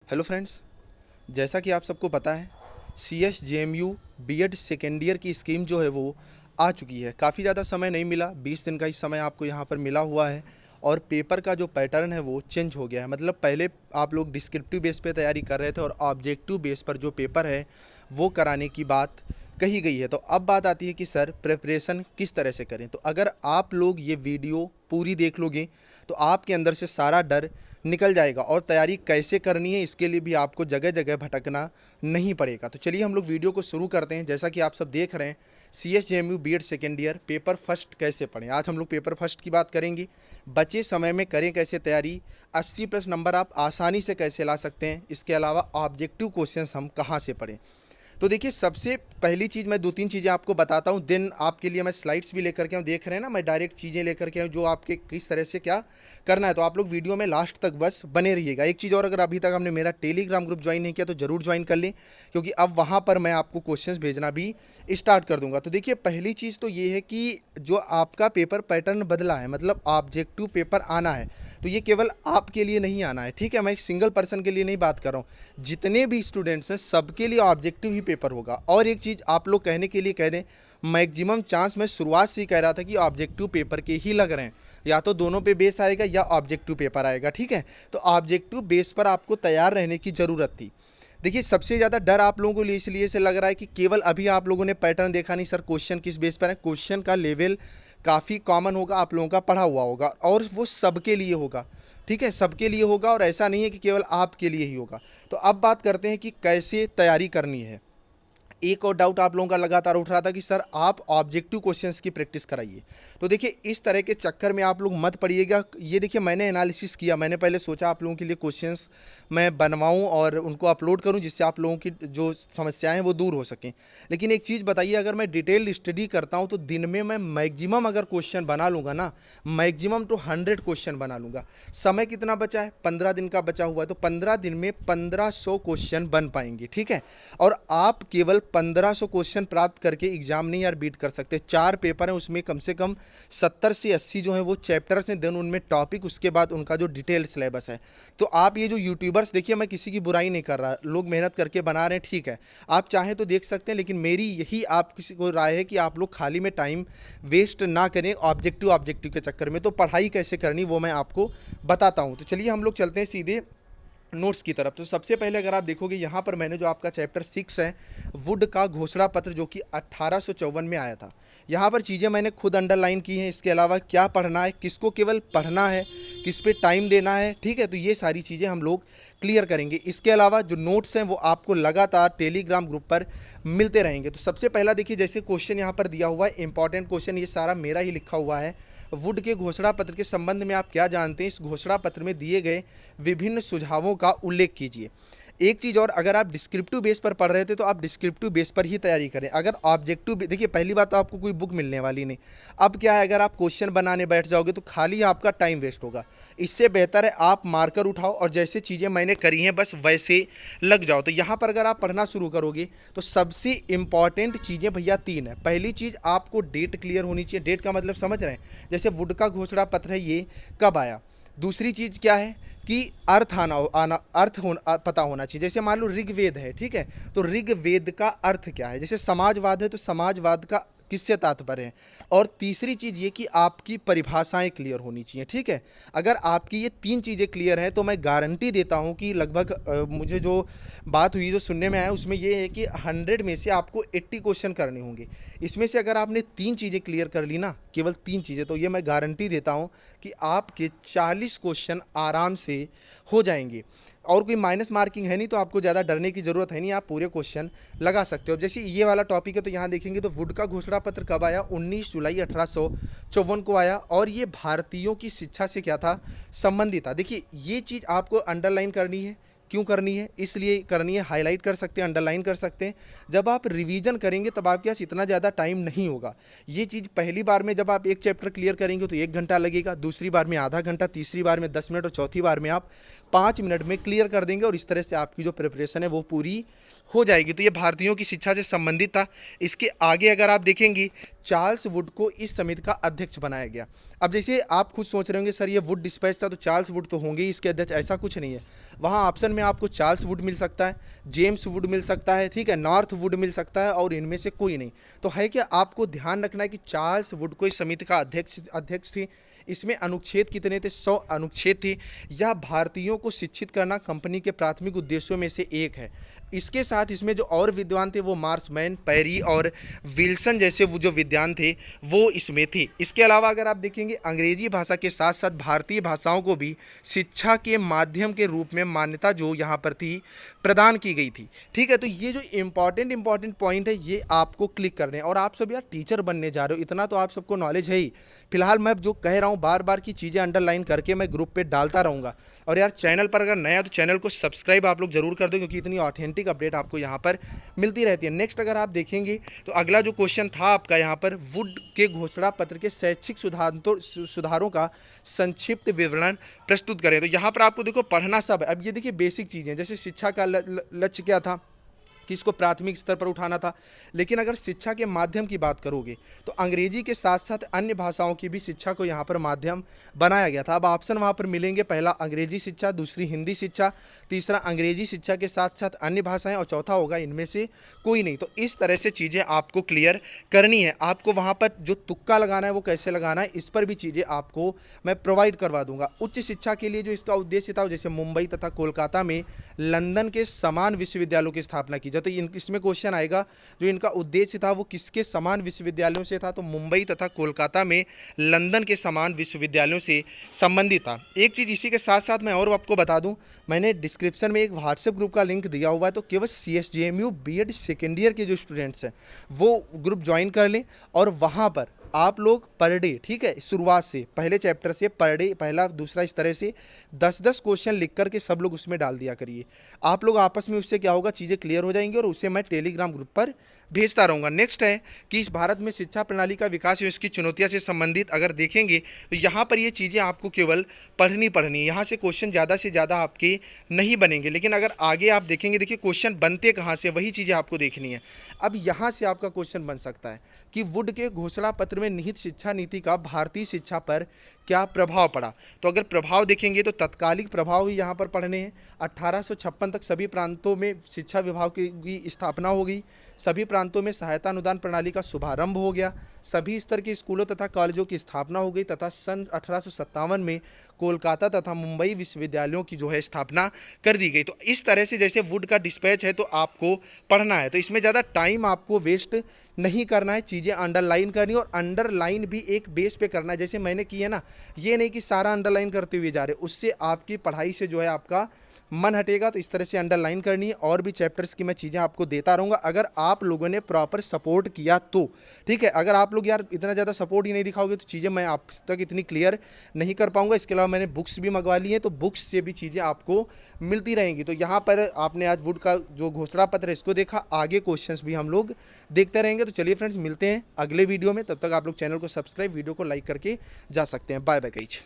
Hello friends, जैसा कि आप सबको पता है C S J M U B Ed second year की स्कीम जो है वो आ चुकी है। काफ़ी ज़्यादा समय नहीं मिला, 20 दिन का ही समय आपको यहाँ पर मिला हुआ है। और पेपर का जो पैटर्न है वो चेंज हो गया है। मतलब पहले आप लोग डिस्क्रिप्टिव बेस पे तैयारी कर रहे थे और ऑब्जेक्टिव बेस पर जो पेपर है वो कराने की बात कही गई है। तो अब बात आती है कि सर प्रिपरेशन किस तरह से करें। तो अगर आप लोग ये वीडियो पूरी देख लोगे तो आपके अंदर से सारा डर निकल जाएगा और तैयारी कैसे करनी है इसके लिए भी आपको जगह जगह भटकना नहीं पड़ेगा। तो चलिए हम लोग वीडियो को शुरू करते हैं। जैसा कि आप सब देख रहे हैं, C S J M U B Ed second year paper first कैसे पढ़ें, आज हम लोग पेपर फर्स्ट की बात करेंगे। बचे समय में करें कैसे तैयारी, 80+ नंबर आप आसानी से कैसे ला सकते हैं, इसके अलावा ऑब्जेक्टिव क्वेश्चंस हम कहाँ से पढ़ें। तो देखिए, सबसे पहली चीज़ मैं 2-3 चीज़ें आपको बताता हूँ। देन आपके लिए मैं स्लाइड्स भी लेकर के आऊँ, देख रहे हैं ना, मैं डायरेक्ट चीज़ें लेकर के आऊँ जो आपके किस तरह से क्या करना है। तो आप लोग वीडियो में लास्ट तक बस बने रहिएगा। एक चीज़ और, अगर अभी तक आपने मेरा टेलीग्राम ग्रुप ज्वाइन नहीं किया तो ज़रूर ज्वाइन कर लें, क्योंकि अब वहाँ पर मैं आपको क्वेश्चंस भेजना भी स्टार्ट कर दूंगा। तो देखिए, पहली चीज़ तो ये है कि जो आपका पेपर पैटर्न बदला है, मतलब ऑब्जेक्टिव पेपर आना है, तो ये केवल आपके लिए नहीं आना है, ठीक है। मैं एक सिंगल पर्सन के लिए नहीं बात कर रहा हूँ, जितने भी स्टूडेंट्स हैं सबके लिए ऑब्जेक्टिव ही पेपर होगा। और एक चीज़ आप लोग कहने के लिए कह दें, मैक्सिमम चांस मैं शुरुआत से ही कह रहा था कि ऑब्जेक्टिव पेपर के ही लग रहे हैं, या तो दोनों पे बेस आएगा या ऑब्जेक्टिव पेपर आएगा, ठीक है। तो ऑब्जेक्टिव बेस पर आपको तैयार रहने की ज़रूरत थी। देखिए, सबसे ज़्यादा डर आप लोगों को इसलिए से लग रहा है कि केवल अभी आप लोगों ने पैटर्न देखा नहीं, सर क्वेश्चन किस बेस पर है। क्वेश्चन का लेवल काफ़ी कॉमन होगा, आप लोगों का पढ़ा हुआ होगा और वो सबके लिए होगा, ठीक है, सबके लिए होगा। और ऐसा नहीं है कि केवल आपके लिए ही होगा। तो अब बात करते हैं कि कैसे तैयारी करनी है। एक और डाउट आप लोगों का लगातार उठ रहा था कि सर आप ऑब्जेक्टिव क्वेश्चंस की प्रैक्टिस कराइए। तो देखिए, इस तरह के चक्कर में आप लोग मत पड़िएगा। ये देखिए, मैंने एनालिसिस किया, मैंने पहले सोचा आप लोगों के लिए क्वेश्चंस मैं बनवाऊं और उनको अपलोड करूं, जिससे आप लोगों की जो समस्याएं हैं वो दूर हो सकें। लेकिन एक चीज़ बताइए, अगर मैं डिटेल स्टडी करता हूं तो दिन में मैं मैक्सिमम अगर क्वेश्चन बना लूँगा ना, मैक्सिमम तो 100 क्वेश्चन बना लूँगा। समय कितना बचा है? 15 दिन का बचा हुआ है। तो 15 दिन में 1500 क्वेश्चन बन पाएंगे, ठीक है। और आप केवल 1500 क्वेश्चन प्राप्त करके एग्जाम नहीं यार बीट कर सकते। 4 पेपर हैं, उसमें कम से कम 70 से 80 जो है वो चैप्टर्स हैं, देन उनमें टॉपिक, उसके बाद उनका जो डिटेल सिलेबस है। तो आप ये जो यूट्यूबर्स, देखिए मैं किसी की बुराई नहीं कर रहा, लोग मेहनत करके बना रहे हैं, ठीक है, आप चाहें तो देख सकते हैं। लेकिन मेरी यही आप किसी को राय है कि आप लोग खाली में टाइम वेस्ट ना करें ऑब्जेक्टिव ऑब्जेक्टिव के चक्कर में। तो पढ़ाई कैसे करनी वो मैं आपको बताता हूँ। तो चलिए हम लोग चलते हैं सीधे नोट्स की तरफ। तो सबसे पहले अगर आप देखोगे, यहाँ पर मैंने जो आपका चैप्टर 6 है, वुड का घोषणा पत्र, जो कि 1854 में आया था, यहाँ पर चीज़ें मैंने खुद अंडरलाइन की हैं। इसके अलावा क्या पढ़ना है, किसको केवल पढ़ना है, किस पे टाइम देना है, ठीक है। तो ये सारी चीज़ें हम लोग क्लियर करेंगे। इसके अलावा जो नोट्स हैं वो आपको लगातार टेलीग्राम ग्रुप पर मिलते रहेंगे। तो सबसे पहला देखिए, जैसे क्वेश्चन यहाँ पर दिया हुआ है, इंपॉर्टेंट क्वेश्चन, ये सारा मेरा ही लिखा हुआ है। वुड के घोषणा पत्र के संबंध में आप क्या जानते हैं? इस घोषणा पत्र में दिए गए विभिन्न सुझावों का उल्लेख कीजिए। एक चीज़ और, अगर आप डिस्क्रिप्टिव बेस पर पढ़ रहे थे तो आप डिस्क्रिप्टिव बेस पर ही तैयारी करें। अगर ऑब्जेक्टिव, देखिए पहली बात तो आपको कोई बुक मिलने वाली नहीं। अब क्या है, अगर आप क्वेश्चन बनाने बैठ जाओगे तो खाली आपका टाइम वेस्ट होगा। इससे बेहतर है आप मार्कर उठाओ और जैसे चीज़ें मैंने करी हैं बस वैसे लग जाओ। तो यहाँ पर अगर आप पढ़ना शुरू करोगे तो सबसे इंपॉर्टेंट चीज़ें भैया 3 है। पहली चीज़, आपको डेट क्लियर होनी चाहिए। डेट का मतलब समझ रहे हैं, जैसे वुड का घोषणा पत्र है ये कब आया। दूसरी चीज़ क्या है कि अर्थ पता होना चाहिए। जैसे मान लो ऋग्वेद है, ठीक है, तो ऋग्वेद का अर्थ क्या है। जैसे समाजवाद है तो समाजवाद का किससे तात्पर्य है। और तीसरी चीज़ ये कि आपकी परिभाषाएं क्लियर होनी चाहिए, ठीक है। अगर आपकी ये 3 चीज़ें क्लियर हैं तो मैं गारंटी देता हूँ कि लगभग मुझे जो बात हुई, जो सुनने में आया, उसमें ये है कि 100 में से आपको 80 क्वेश्चन करने होंगे। इसमें से अगर आपने 3 चीज़ें क्लियर कर ली ना, केवल 3 चीज़ें, तो ये मैं गारंटी देता हूँ कि आपके 40 क्वेश्चन आराम से हो जाएंगे। और कोई माइनस मार्किंग है नहीं, तो आपको ज़्यादा डरने की ज़रूरत है नहीं, आप पूरे क्वेश्चन लगा सकते हो। जैसे ये वाला टॉपिक है तो यहाँ देखेंगे तो वुड का घोषणा पत्र कब आया? 19 जुलाई 1854 को आया। और ये भारतीयों की शिक्षा से क्या था? संबंधित था। देखिए, ये चीज़ आपको अंडरलाइन करनी है। क्यों करनी है? इसलिए करनी है, हाईलाइट कर सकते हैं, अंडरलाइन कर सकते हैं। जब आप रिवीजन करेंगे तब आपके पास इतना ज़्यादा टाइम नहीं होगा। ये चीज़ पहली बार में जब आप एक चैप्टर क्लियर करेंगे तो 1 घंटा लगेगा, दूसरी बार में आधा घंटा, तीसरी बार में 10 मिनट और चौथी बार में आप 5 मिनट में क्लियर कर देंगे। और इस तरह से आपकी जो प्रिपरेशन है वो पूरी हो जाएगी। तो ये भारतीयों की शिक्षा से संबंधित था। इसके आगे अगर आप देखेंगे, चार्ल्स वुड को इस समिति का अध्यक्ष बनाया गया। अब जैसे आप खुद सोच रहे होंगे सर ये वुड डिस्पैच था तो चार्ल्स वुड तो होंगे ही इसके अध्यक्ष, ऐसा कुछ नहीं है। वहाँ ऑप्शन में आपको चार्ल्स वुड मिल सकता है, जेम्स वुड मिल सकता है, ठीक है, नॉर्थ वुड मिल सकता है, और इनमें से कोई नहीं। तो है कि आपको ध्यान रखना है कि चार्ल्स वुड को इस समिति का अध्यक्ष थे। इसमें अनुच्छेद कितने थे? 100 अनुच्छेद थे। यह भारतीयों को शिक्षित करना कंपनी के प्राथमिक उद्देश्यों में से एक है। इसके साथ इसमें जो और विद्वान थे वो मार्समैन, पेरी और विल्सन जैसे वो जो विद्वान थे वो इसमें थे। इसके अलावा अगर आप देखेंगे अंग्रेजी भाषा के साथ साथ भारतीय भाषाओं को भी शिक्षा के माध्यम के रूप में मान्यता जो यहाँ पर थी प्रदान की गई थी। ठीक है, तो ये जो इम्पॉर्टेंट पॉइंट है ये आपको क्लिक करने हैं। और आप सब यार टीचर बनने जा रहे हो, इतना तो आप सबको नॉलेज है ही। फिलहाल मैं जो कह रहा हूँ बार बार की चीज़ें अंडरलाइन करके मैं ग्रुप पे डालता रहूँगा। और यार चैनल पर अगर नया तो चैनल को सब्सक्राइब आप लोग जरूर कर दो, क्योंकि इतनी ऑथेंटिक अपडेट आपको यहाँ पर मिलती रहती है। नेक्स्ट अगर आप देखेंगे तो अगला जो क्वेश्चन था आपका यहाँ पर, वुड के घोषणा पत्र के शैक्षिक सुधारों का संक्षिप्त विवरण प्रस्तुत करें। तो यहाँ पर आपको देखो पढ़ना सब है। अब ये देखिए बेसिक चीज़ें, जैसे शिक्षा का लक्ष्य क्या था कि इसको प्राथमिक स्तर पर उठाना था। लेकिन अगर शिक्षा के माध्यम की बात करोगे तो अंग्रेजी के साथ साथ अन्य भाषाओं की भी शिक्षा को यहाँ पर माध्यम बनाया गया था। अब ऑप्शन वहाँ पर मिलेंगे, पहला अंग्रेजी शिक्षा, दूसरी हिंदी शिक्षा, तीसरा अंग्रेजी शिक्षा के साथ साथ अन्य भाषाएं, और चौथा होगा इनमें से कोई नहीं। तो इस तरह से चीज़ें आपको क्लियर करनी है। आपको वहाँ पर जो तुक्का लगाना है वो कैसे लगाना है इस पर भी चीज़ें आपको मैं प्रोवाइड करवा दूंगा। उच्च शिक्षा के लिए जो इसका उद्देश्य था, जैसे मुंबई तथा कोलकाता में लंदन के समान विश्वविद्यालयों की स्थापना की। तो इसमें क्वेश्चन आएगा जो इनका उद्देश्य था वो किसके समान विश्वविद्यालयों से था? तो मुंबई तथा कोलकाता में लंदन के समान विश्वविद्यालयों से संबंधित था। एक चीज़ इसी के साथ साथ मैं और आपको बता दूं, मैंने डिस्क्रिप्शन में एक व्हाट्सएप ग्रुप का लिंक दिया हुआ है, तो केवल CSJMU बीएड सेकेंड ईयर के जो स्टूडेंट्स हैं वो ग्रुप ज्वाइन कर लें। और वहाँ पर आप लोग पर डे, ठीक है, शुरुआत से पहले चैप्टर से पर डे पहला दूसरा इस तरह से 10-10 क्वेश्चन लिख करके सब लोग उसमें डाल दिया करिए। आप लोग आपस में, उससे क्या होगा, चीज़ें क्लियर हो जाएंगी और उसे मैं टेलीग्राम ग्रुप पर भेजता रहूँगा। नेक्स्ट है कि इस भारत में शिक्षा प्रणाली का विकास और इसकी चुनौतियाँ से संबंधित अगर देखेंगे तो यहाँ पर ये चीज़ें आपको केवल पढ़नी है। यहाँ से क्वेश्चन ज़्यादा से ज़्यादा आपके नहीं बनेंगे, लेकिन अगर आगे आप देखेंगे, देखिए क्वेश्चन बनते कहाँ से, वही चीज़ें आपको देखनी है। अब यहाँ से आपका क्वेश्चन बन सकता है कि वुड के घोषणा पत्र में निहित शिक्षा नीति का भारतीय शिक्षा पर क्या प्रभाव पड़ा। तो अगर प्रभाव देखेंगे तो तत्कालिक प्रभाव ही यहाँ पर पढ़ने हैं। 1856 तक सभी प्रांतों में शिक्षा विभाग की स्थापना हो गई, सभी प्रांतों में सहायता अनुदान प्रणाली का शुभारंभ हो गया, सभी स्तर के स्कूलों तथा कॉलेजों की स्थापना हो गई, तथा सन 1857 में कोलकाता तथा मुंबई विश्वविद्यालयों की जो है स्थापना कर दी गई। तो इस तरह से जैसे वुड का डिस्पैच है तो आपको पढ़ना है, तो इसमें ज़्यादा टाइम आपको वेस्ट नहीं करना है, चीज़ें अंडरलाइन करनी, और अंडरलाइन भी एक बेस पे करना है जैसे मैंने की है ना। ये नहीं कि सारा अंडरलाइन करते हुए जा रहे, उससे आपकी पढ़ाई से जो है आपका मन हटेगा। तो इस तरह से अंडरलाइन करनी है। और भी चैप्टर्स की मैं चीज़ें आपको देता रहूँगा अगर आप लोगों ने प्रॉपर सपोर्ट किया तो, ठीक है। अगर आप लोग यार इतना ज़्यादा सपोर्ट ही नहीं दिखाओगे तो चीज़ें मैं आप तक इतनी क्लियर नहीं कर पाऊँगा। इसके अलावा मैंने बुक्स भी मंगवा ली हैं, तो बुक्स से भी चीज़ें आपको मिलती रहेंगी। तो यहाँ पर आपने आज वुड का जो घोषणा पत्र है इसको देखा, आगे क्वेश्चंस भी हम लोग देखते रहेंगे। तो चलिए फ्रेंड्स, मिलते हैं अगले वीडियो में। तब तक आप लोग चैनल को सब्सक्राइब, वीडियो को लाइक करके जा सकते हैं। Bye bye guys.